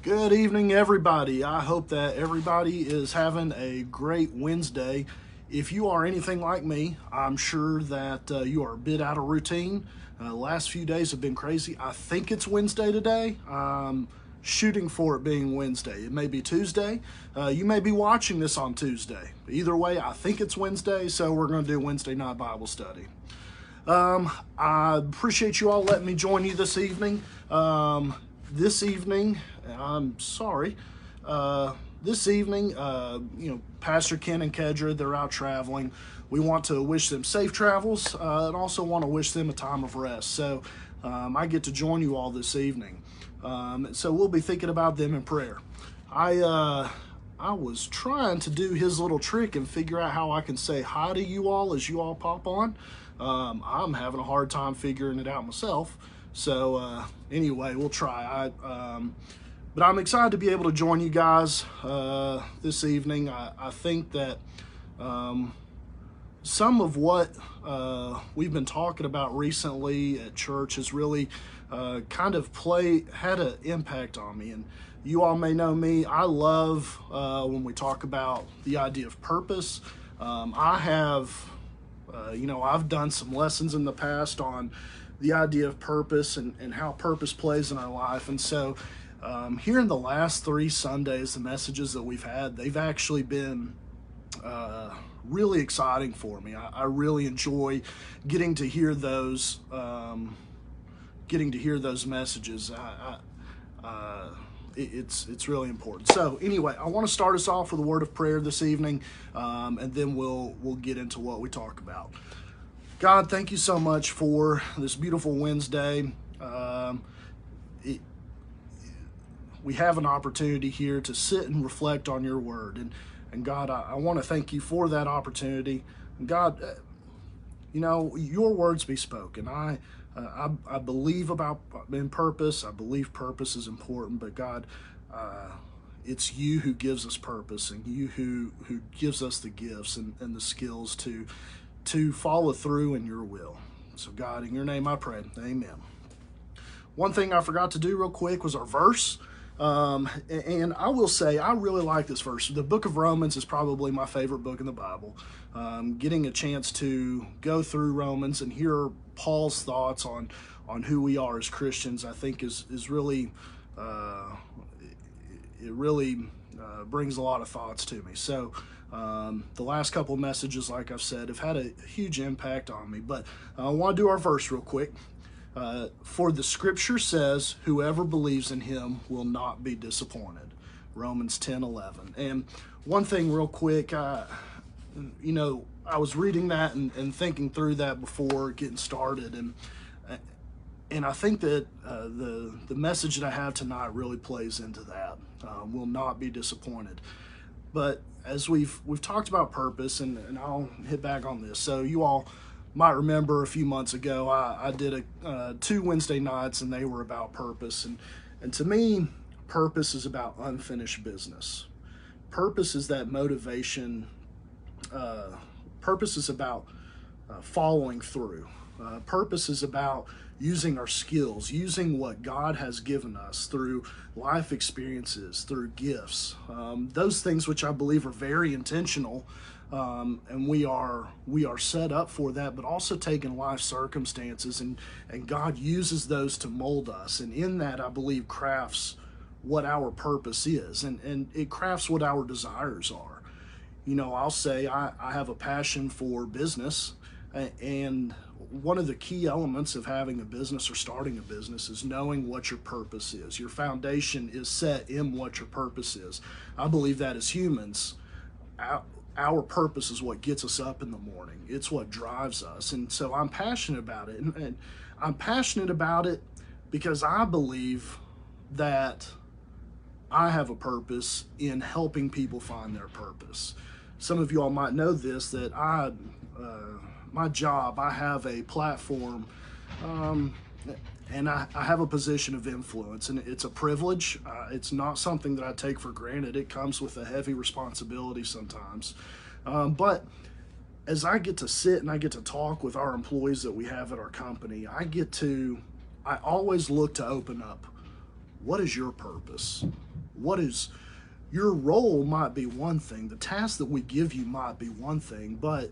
Good evening, everybody. I hope that everybody is having a great Wednesday. If you are anything like me, I'm sure that you are a bit out of routine. Last few days have been crazy. I think it's Wednesday today. I'm shooting for it being Wednesday. It may be Tuesday. You may be watching this on Tuesday. Either way, I think it's Wednesday, so we're going to do Wednesday night Bible study. I appreciate you all letting me join you this evening. This evening, I'm sorry. This evening, Pastor Ken and Kedra, they're out traveling. We want to wish them safe travels and also want to wish them a time of rest. So I get to join you all this evening. So we'll be thinking about them in prayer. I was trying to do his little trick and figure out how I can say hi to you all as you all pop on. I'm having a hard time figuring it out myself. So anyway, we'll try. But I'm excited to be able to join you guys this evening. I think that some of what we've been talking about recently at church has really kind of had an impact on me. And you all may know me. I love when we talk about the idea of purpose. I've done some lessons in the past on the idea of purpose and how purpose plays in our life. And so here in the last 3 Sundays, the messages that we've had, they've actually been really exciting for me. I really enjoy getting to hear those messages. It's really important. So anyway, I want to start us off with a word of prayer this evening, and then we'll get into what we talk about. God, thank you so much for this beautiful Wednesday. We have an opportunity here to sit and reflect on your word. And God, I want to thank you for that opportunity. And God, your words be spoken. I believe in purpose. I believe purpose is important, but God, it's you who gives us purpose, and you who gives us the gifts and the skills to follow through in your will. So God, in your name I pray, amen. One thing I forgot to do real quick was our verse. And I will say, I really like this verse. The book of Romans is probably my favorite book in the Bible. Getting a chance to go through Romans and hear Paul's thoughts on who we are as Christians, I think is really, it really brings a lot of thoughts to me. So the last couple of messages, like I've said, have had a huge impact on me. But I want to do our verse real quick. For the scripture says, whoever believes in him will not be disappointed. Romans 10:11. And one thing real quick, I was reading that and thinking through that before getting started. And I think that the message that I have tonight really plays into that. Will not be disappointed. But as we've talked about purpose, and I'll hit back on this. So you all might remember a few months ago, I did 2 Wednesday nights, and they were about purpose. And to me, purpose is about unfinished business. Purpose is that motivation. Purpose is about following through. Purpose is about using our skills, using what God has given us through life experiences, through gifts. Those things which I believe are very intentional. And we are set up for that, but also taking life circumstances, and God uses those to mold us. And in that, I believe, crafts what our purpose is, and it crafts what our desires are. I'll say I have a passion for business, and one of the key elements of having a business or starting a business is knowing what your purpose is. Your foundation is set in what your purpose is. I believe that as humans, our purpose is what gets us up in the morning. It's what drives us. And so I'm passionate about it. And I'm passionate about it because I believe that I have a purpose in helping people find their purpose. Some of you all might know this, that my job, I have a platform, and I have a position of influence, and it's a privilege. It's not something that I take for granted. It comes with a heavy responsibility sometimes. But as I get to sit and I get to talk with our employees that we have at our company, I always look to open up, what is your purpose? What is your role might be one thing, the task that we give you might be one thing, but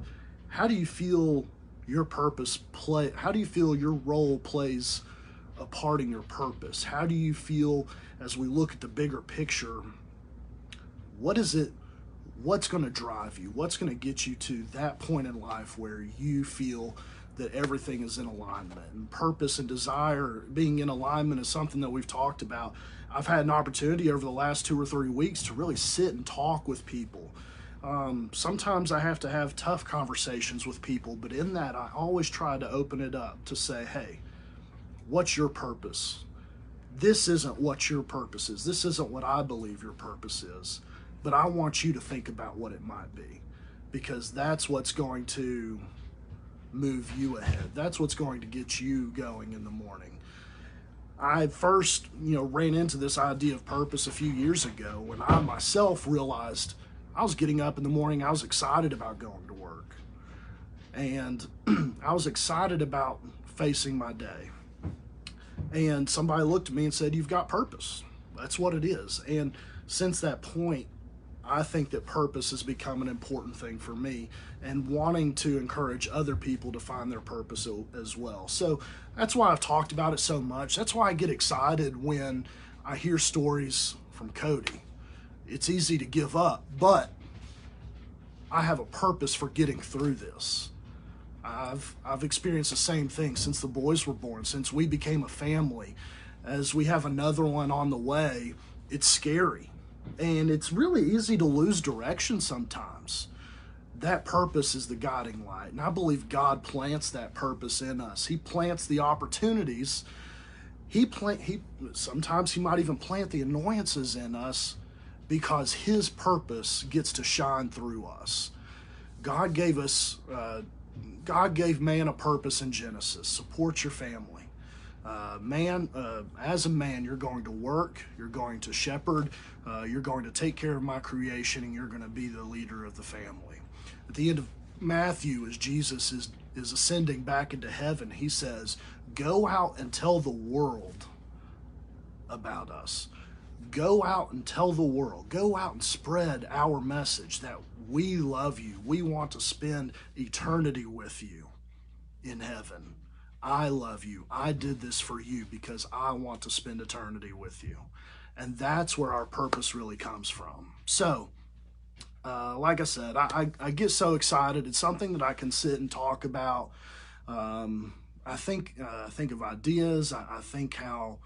how do you feel your purpose play? How do you feel your role plays a part in your purpose? How do you feel as we look at the bigger picture? What is it? What's going to drive you? What's going to get you to that point in life where you feel that everything is in alignment? And purpose and desire being in alignment is something that we've talked about. I've had an opportunity over the last 2 or 3 weeks to really sit and talk with people. Sometimes I have to have tough conversations with people, but in that I always try to open it up to say, hey, what's your purpose? This isn't what your purpose is. This isn't what I believe your purpose is. But I want you to think about what it might be, because that's what's going to move you ahead. That's what's going to get you going in the morning. I first, ran into this idea of purpose a few years ago when I myself realized I was getting up in the morning. I was excited about going to work, and I was excited about facing my day. And somebody looked at me and said, "You've got purpose. That's what it is." And since that point, I think that purpose has become an important thing for me, and wanting to encourage other people to find their purpose as well. So that's why I've talked about it so much. That's why I get excited when I hear stories from Cody. It's easy to give up, but I have a purpose for getting through this. I've experienced the same thing since the boys were born, since we became a family. As we have another one on the way, it's scary. And it's really easy to lose direction sometimes. That purpose is the guiding light. And I believe God plants that purpose in us. He plants the opportunities. Sometimes he might even plant the annoyances in us because his purpose gets to shine through us. God gave man a purpose in Genesis. Support your family. As a man, you're going to work, you're going to shepherd, you're going to take care of my creation, and you're going to be the leader of the family. At the end of Matthew, as Jesus is ascending back into heaven, he says, go out and tell the world about us. Go out and tell the world. Go out and spread our message that we love you. We want to spend eternity with you in heaven. I love you. I did this for you because I want to spend eternity with you. And that's where our purpose really comes from. So, like I said, I get so excited. It's something that I can sit and talk about. I think of ideas. I think how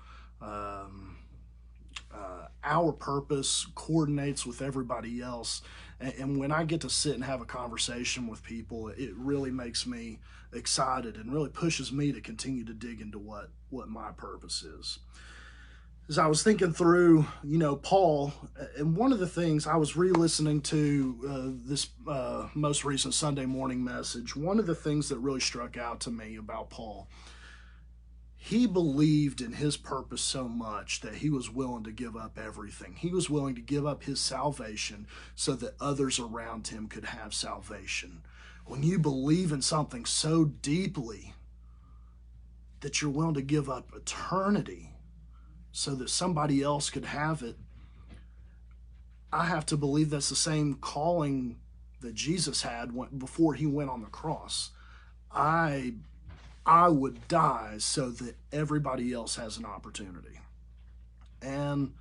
our purpose coordinates with everybody else. And when I get to sit and have a conversation with people, it really makes me excited and really pushes me to continue to dig into what my purpose is. As I was thinking through, Paul, and one of the things I was re-listening to this most recent Sunday morning message, one of the things that really struck out to me about Paul, he believed in his purpose so much that he was willing to give up everything. He was willing to give up his salvation so that others around him could have salvation. When you believe in something so deeply that you're willing to give up eternity so that somebody else could have it, I have to believe that's the same calling that Jesus had before he went on the cross. I would die so that everybody else has an opportunity. And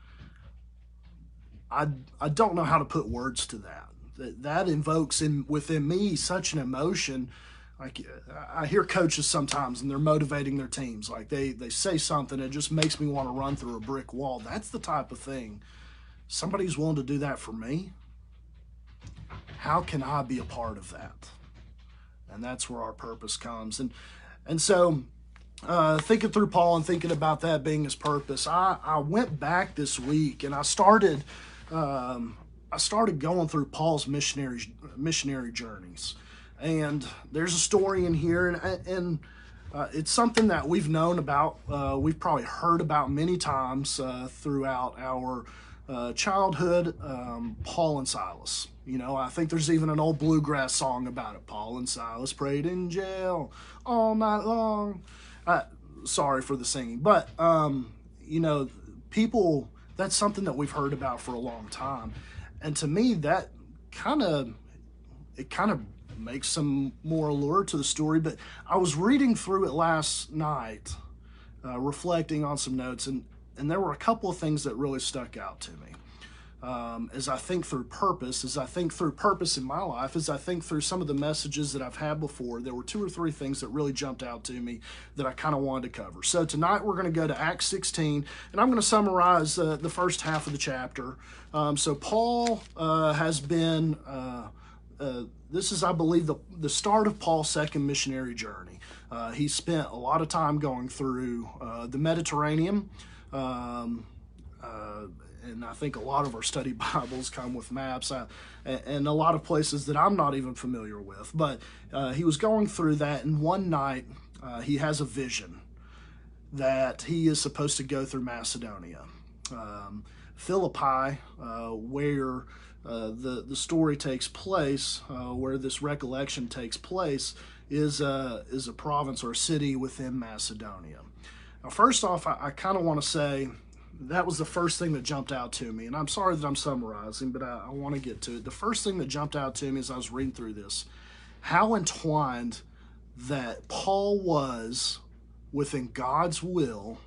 I don't know how to put words to that. That invokes within me such an emotion. Like, I hear coaches sometimes and they're motivating their teams. Like they say something, it just makes me want to run through a brick wall. That's the type of thing. Somebody's willing to do that for me. How can I be a part of that? And that's where our purpose comes. And so thinking through Paul and thinking about that being his purpose, I went back this week and I started going through Paul's missionary journeys. And there's a story in here, and it's something that we've known about. We've probably heard about many times throughout our childhood. Paul and Silas. I think there's even an old bluegrass song about it. Paul and Silas prayed in jail all night long. Sorry for the singing, but people that's something that we've heard about for a long time. And to me, that kind of it kind of makes some more allure to the story. But I was reading through it last night, reflecting on some notes, and there were a couple of things that really stuck out to me. As I think through purpose, in my life, as I think through some of the messages that I've had before, there were 2 or 3 things that really jumped out to me that I kind of wanted to cover. So tonight we're going to go to Acts 16, and I'm going to summarize the first half of the chapter. So Paul has been, this is, I believe, the start of Paul's second missionary journey. He spent a lot of time going through the Mediterranean, and I think a lot of our study Bibles come with maps, and a lot of places that I'm not even familiar with. But he was going through that, and one night he has a vision that he is supposed to go through Macedonia. Philippi, where the story takes place, where this recollection takes place, is a province or a city within Macedonia. Now, first off, I kind of want to say, that was the first thing that jumped out to me. And I'm sorry that I'm summarizing, but I want to get to it. The first thing that jumped out to me as I was reading through this, how entwined that Paul was within God's will,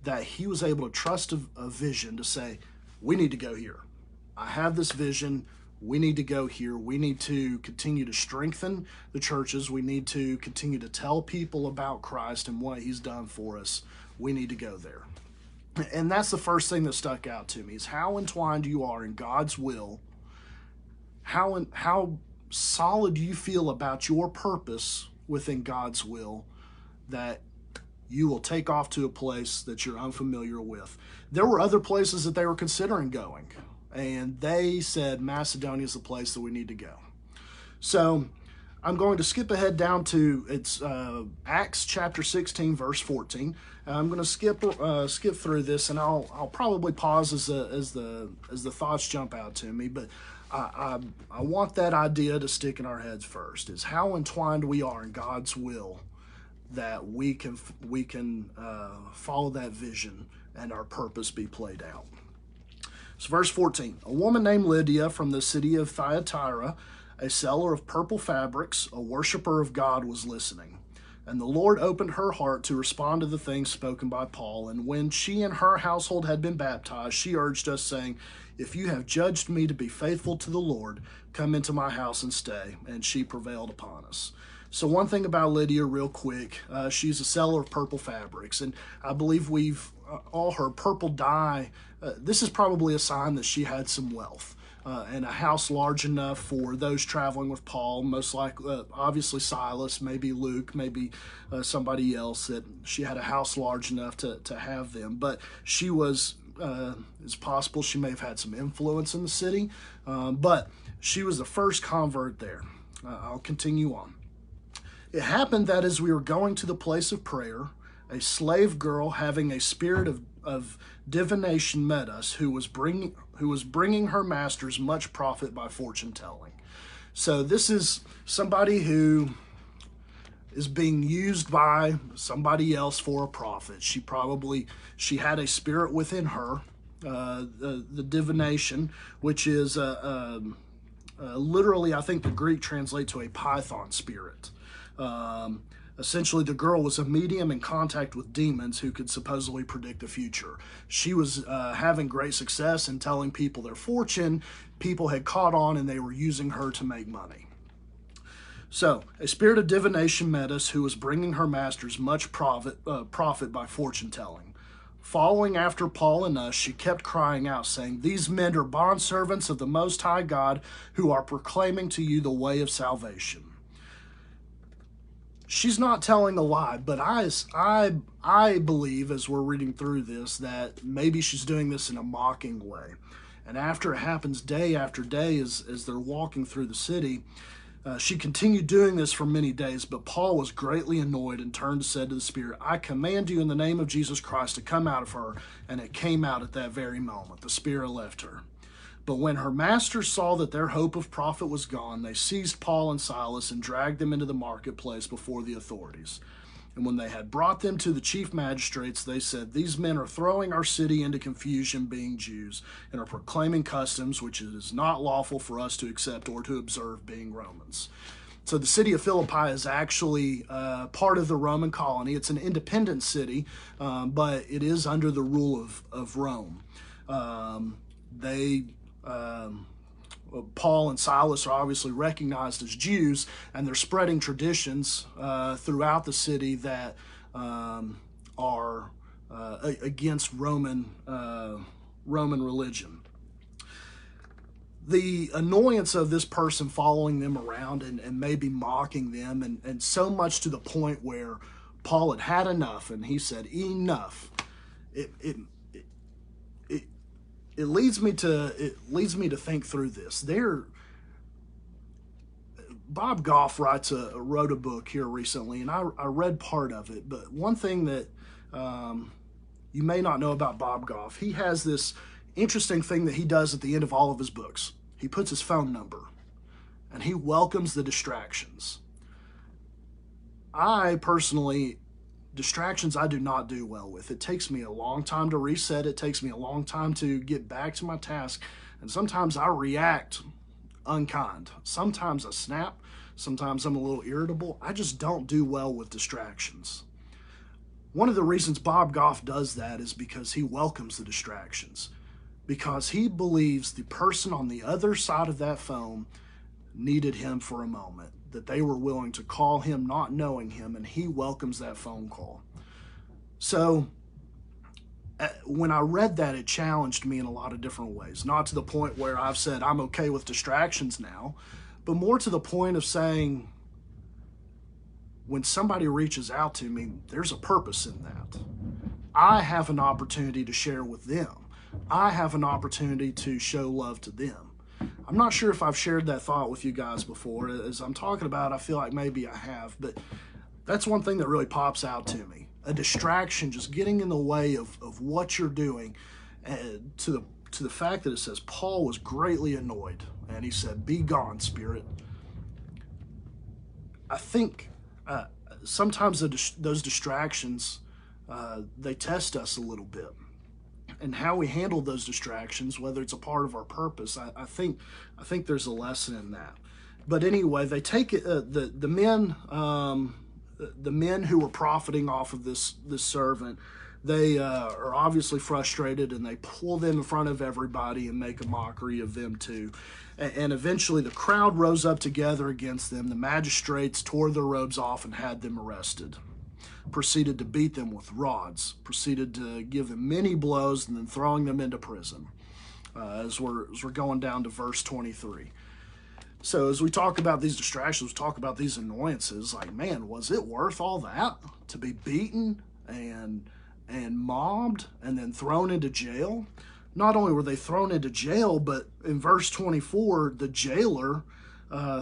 that he was able to trust a vision to say, we need to go here. I have this vision. We need to go here. We need to continue to strengthen the churches. We need to continue to tell people about Christ and what he's done for us. We need to go there. And that's the first thing that stuck out to me, is how entwined you are in God's will, how solid you feel about your purpose within God's will, that you will take off to a place that you're unfamiliar with. There were other places that they were considering going, and they said Macedonia is the place that we need to go. So I'm going to skip ahead down to Acts chapter 16, verse 14. I'm going to skip through this, and I'll probably pause as the thoughts jump out to me. But I want that idea to stick in our heads first: is how entwined we are in God's will, that we can follow that vision and our purpose be played out. So verse 14: a woman named Lydia from the city of Thyatira, a seller of purple fabrics, a worshiper of God, was listening. And the Lord opened her heart to respond to the things spoken by Paul. And when she and her household had been baptized, she urged us, saying, if you have judged me to be faithful to the Lord, come into my house and stay. And she prevailed upon us. So one thing about Lydia real quick, she's a seller of purple fabrics. And I believe we've all heard purple dye. This is probably a sign that she had some wealth. And a house large enough for those traveling with Paul, most likely, obviously Silas, maybe Luke, maybe somebody else, that she had a house large enough to have them. But she was, it's possible she may have had some influence in the city, but she was the first convert there. I'll continue on. It happened that as we were going to the place of prayer, a slave girl having a spirit of divination met us, who was bringing her masters much profit by fortune telling. So this is somebody who is being used by somebody else for a profit. She had a spirit within her, the divination, which is literally, I think the Greek translates to a python spirit. Essentially, the girl was a medium in contact with demons who could supposedly predict the future. She was having great success in telling people their fortune. People had caught on, and they were using her to make money. So, a spirit of divination met us, who was bringing her masters much profit by fortune telling. Following after Paul and us, she kept crying out, saying, these men are bondservants of the Most High God, who are proclaiming to you the way of salvation. She's not telling a lie, but I believe, as we're reading through this, that maybe she's doing this in a mocking way. And after it happens day after day, as they're walking through the city, she continued doing this for many days. But Paul was greatly annoyed and turned and said to the spirit, I command you in the name of Jesus Christ to come out of her. And it came out at that very moment. The spirit left her. But when her masters saw that their hope of profit was gone, they seized Paul and Silas and dragged them into the marketplace before the authorities. And when they had brought them to the chief magistrates, they said, "These men are throwing our city into confusion, being Jews, and are proclaiming customs which it is not lawful for us to accept or to observe, being Romans." So the city of Philippi is actually part of the Roman colony. It's an independent city, but it is under the rule of Rome. Paul and Silas are obviously recognized as Jews, and they're spreading traditions throughout the city that are against Roman religion. The annoyance of this person following them around and maybe mocking them, and so much to the point where Paul had had enough, and he said, "Enough." It leads me to think through this. Bob Goff wrote a book here recently, and I read part of it. But one thing that you may not know about Bob Goff, he has this interesting thing that he does at the end of all of his books. He puts his phone number, and he welcomes the distractions. I personally, distractions I do not do well with. It takes me a long time to reset. It takes me a long time to get back to my task. And sometimes I react unkind. Sometimes I snap. Sometimes I'm a little irritable. I just don't do well with distractions. One of the reasons Bob Goff does that is because he welcomes the distractions. Because he believes the person on the other side of that phone needed him for a moment, that they were willing to call him not knowing him, and he welcomes that phone call. So when I read that, it challenged me in a lot of different ways. Not to the point where I've said I'm okay with distractions now, but more to the point of saying, when somebody reaches out to me, there's a purpose in that. I have an opportunity to share with them. I have an opportunity to show love to them. I'm not sure if I've shared that thought with you guys before. As I'm talking about, I feel like maybe I have, but that's one thing that really pops out to me. A distraction just getting in the way of what you're doing, to the fact that it says Paul was greatly annoyed, and he said, "Be gone, spirit." I think sometimes those distractions, they test us a little bit. And how we handle those distractions, whether it's a part of our purpose, I think there's a lesson in that. But anyway, they take it. The men who were profiting off of this servant, they are obviously frustrated, and they pull them in front of everybody and make a mockery of them too. And eventually, the crowd rose up together against them. The magistrates tore their robes off and had them arrested. Proceeded to beat them with rods, proceeded to give them many blows, and then throwing them into prison. As we're going down to verse 23. So as we talk about these distractions, we talk about these annoyances, like, man, was it worth all that to be beaten and mobbed and then thrown into jail? Not only were they thrown into jail, but in verse 24, the jailer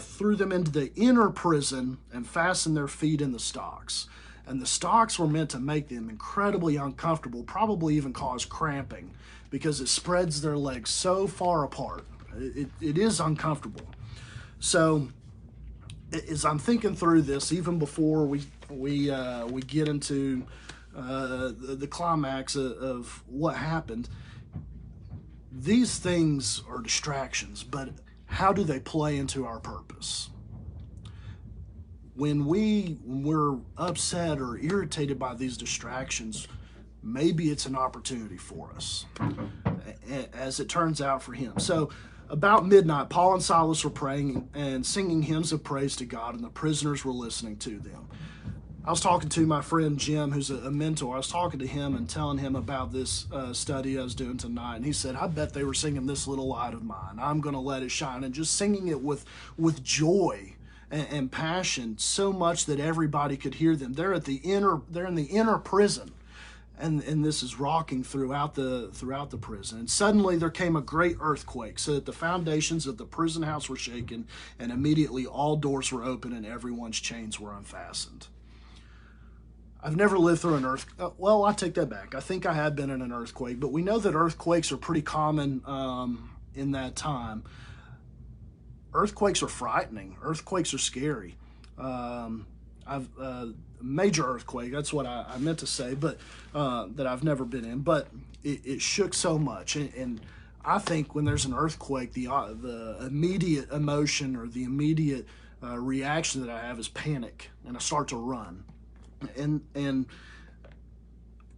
threw them into the inner prison and fastened their feet in the stocks. And the stocks were meant to make them incredibly uncomfortable, probably even cause cramping, because it spreads their legs so far apart. It is uncomfortable. So as I'm thinking through this, even before we get into the climax of what happened, these things are distractions, but how do they play into our purpose? When we're upset or irritated by these distractions, maybe it's an opportunity for us, as it turns out for him. So about midnight, Paul and Silas were praying and singing hymns of praise to God, and the prisoners were listening to them. I was talking to my friend Jim, who's a mentor. I was talking to him and telling him about this study I was doing tonight, and he said, "I bet they were singing This Little Light of Mine. I'm going to let it shine," and just singing it with joy and passion, so much that everybody could hear them. They're in the inner prison, and this is rocking throughout the prison. And suddenly there came a great earthquake, so that the foundations of the prison house were shaken, and immediately all doors were open and everyone's chains were unfastened. I've never lived through an earthquake. Well, I take that back. I think I have been in an earthquake, but we know that earthquakes are pretty common in that time. Earthquakes are frightening. Earthquakes are scary. major earthquake. That's what I meant to say, but that I've never been in. But it shook so much, and I think when there's an earthquake, the immediate emotion or the immediate reaction that I have is panic, and I start to run, and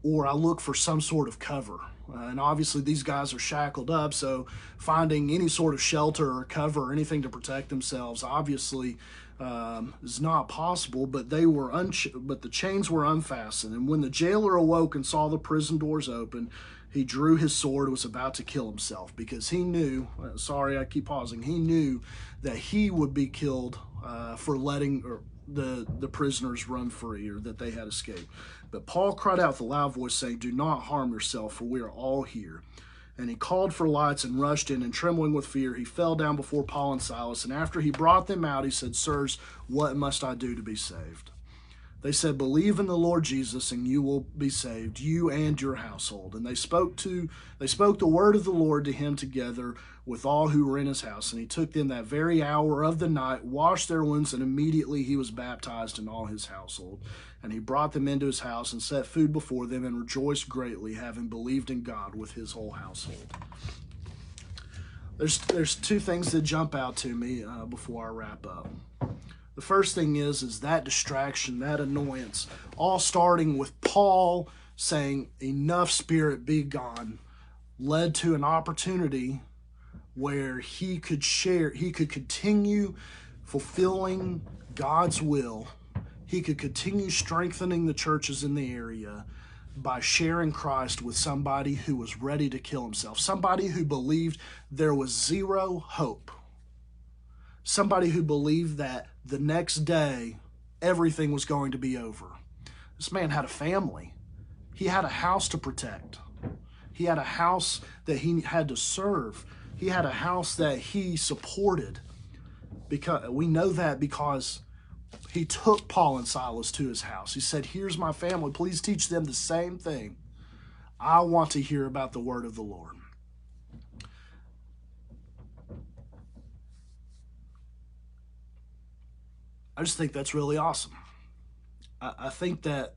or I look for some sort of cover. And obviously these guys are shackled up, so finding any sort of shelter or cover or anything to protect themselves obviously is not possible. But but the chains were unfastened. And when the jailer awoke and saw the prison doors open, he drew his sword and was about to kill himself, because he knew, sorry, I keep pausing, he knew that he would be killed for letting the prisoners run free, or that they had escaped. But Paul cried out with a loud voice, saying, "Do not harm yourself, for we are all here." And he called for lights and rushed in, and trembling with fear, he fell down before Paul and Silas. And after he brought them out, he said, "Sirs, what must I do to be saved?" They said, "Believe in the Lord Jesus, and you will be saved, you and your household." And they spoke the word of the Lord to him together with all who were in his house. And he took them that very hour of the night, washed their wounds, and immediately he was baptized in all his household. And he brought them into his house and set food before them, and rejoiced greatly, having believed in God with his whole household. There's two things that jump out to me before I wrap up. The first thing is that distraction, that annoyance, all starting with Paul saying, "Enough, spirit, be gone," led to an opportunity where he could continue fulfilling God's will. He could continue strengthening the churches in the area by sharing Christ with somebody who was ready to kill himself, somebody who believed there was zero hope, somebody who believed that the next day everything was going to be over. This man had a family. He had a house to protect. He had a house that he had to serve. He had a house that he supported. Because we know that because he took Paul and Silas to his house. He said, "Here's my family. Please teach them the same thing. I want to hear about the word of the Lord." I just think that's really awesome. I think that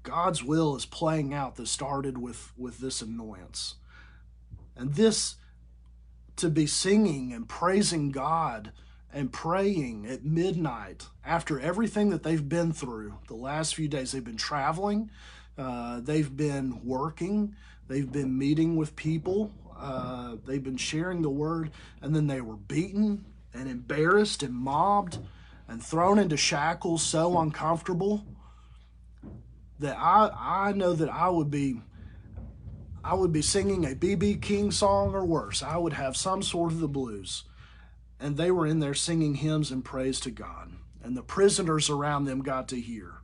God's will is playing out that started with this annoyance. And this, to be singing and praising God and praying at midnight after everything that they've been through the last few days. They've been traveling, they've been working, they've been meeting with people, they've been sharing the word, and then they were beaten and embarrassed and mobbed and thrown into shackles so uncomfortable that I know that I would be singing a B.B. King song or worse. I would have some sort of the blues. And they were in there singing hymns and praise to God. And the prisoners around them got to hear.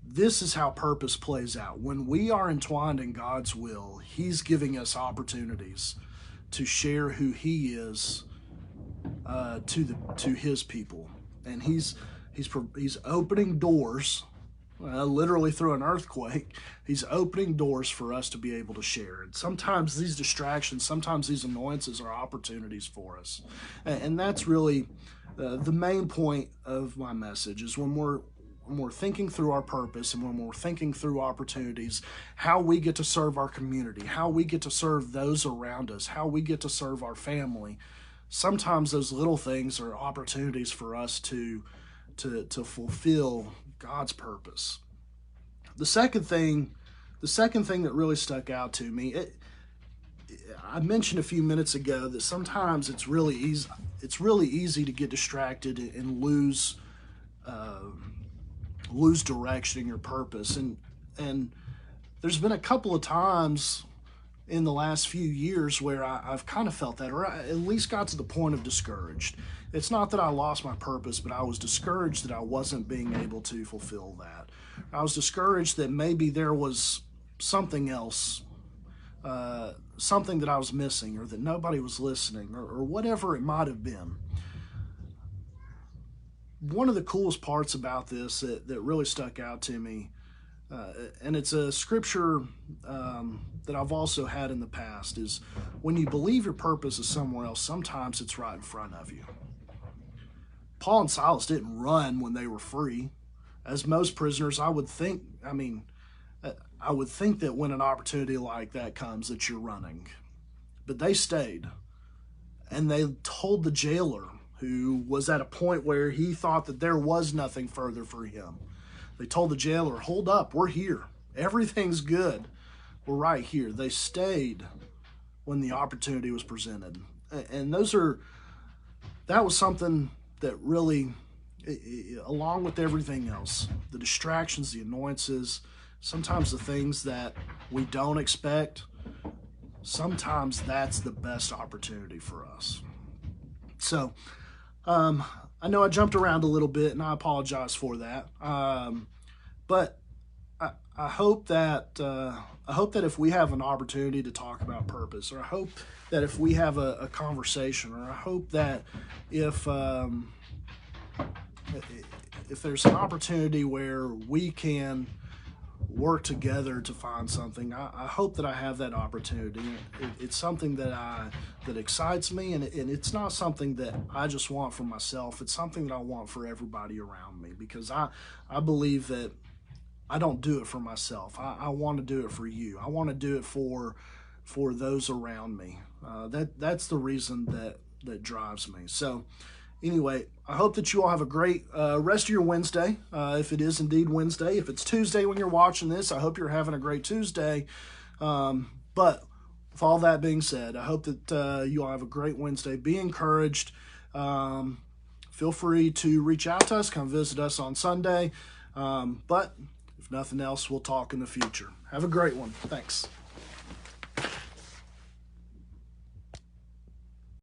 This is how purpose plays out. When we are entwined in God's will, he's giving us opportunities to share who he is to his people. And he's opening doors. Literally through an earthquake, he's opening doors for us to be able to share. And sometimes these distractions, sometimes these annoyances are opportunities for us. And that's really the main point of my message, is when we're thinking through our purpose and when we're thinking through opportunities, how we get to serve our community, how we get to serve those around us, how we get to serve our family. Sometimes those little things are opportunities for us to fulfill God's purpose. The second thing that really stuck out to me, I mentioned a few minutes ago that sometimes it's really easy to get distracted and lose direction in your purpose. And there's been a couple of times in the last few years where I've kind of felt that, or I at least got to the point of discouraged. It's not that I lost my purpose, but I was discouraged that I wasn't being able to fulfill that. I was discouraged that maybe there was something else, something that I was missing, or that nobody was listening, or whatever it might have been. One of the coolest parts about this that really stuck out to me, and it's a scripture that I've also had in the past, is when you believe your purpose is somewhere else, sometimes it's right in front of you. Paul and Silas didn't run when they were free. as most prisoners, I would think, I would think that when an opportunity like that comes that you're running. But they stayed, and they told the jailer, who was at a point where he thought that there was nothing further for him. They told the jailer, hold up, we're here. Everything's good. We're right here. They stayed when the opportunity was presented. And that was something that really, along with everything else, the distractions, the annoyances, sometimes the things that we don't expect, sometimes that's the best opportunity for us. So, I know I jumped around a little bit, and I apologize for that. But I hope that if we have an opportunity to talk about purpose, or I hope that if we have a conversation, or I hope that if there's an opportunity where we can work together to find something, I hope that I have that opportunity. It's something that excites me, and it's not something that I just want for myself. It's something that I want for everybody around me, because I believe that I don't do it for myself. I want to do it for you. I want to do it for those around me. That's the reason that drives me. So anyway, I hope that you all have a great rest of your Wednesday, if it is indeed Wednesday. If it's Tuesday when you're watching this, I hope you're having a great Tuesday. But with all that being said, I hope that you all have a great Wednesday. Be encouraged. Feel free to reach out to us. Come visit us on Sunday. But if nothing else, we'll talk in the future. Have a great one. Thanks.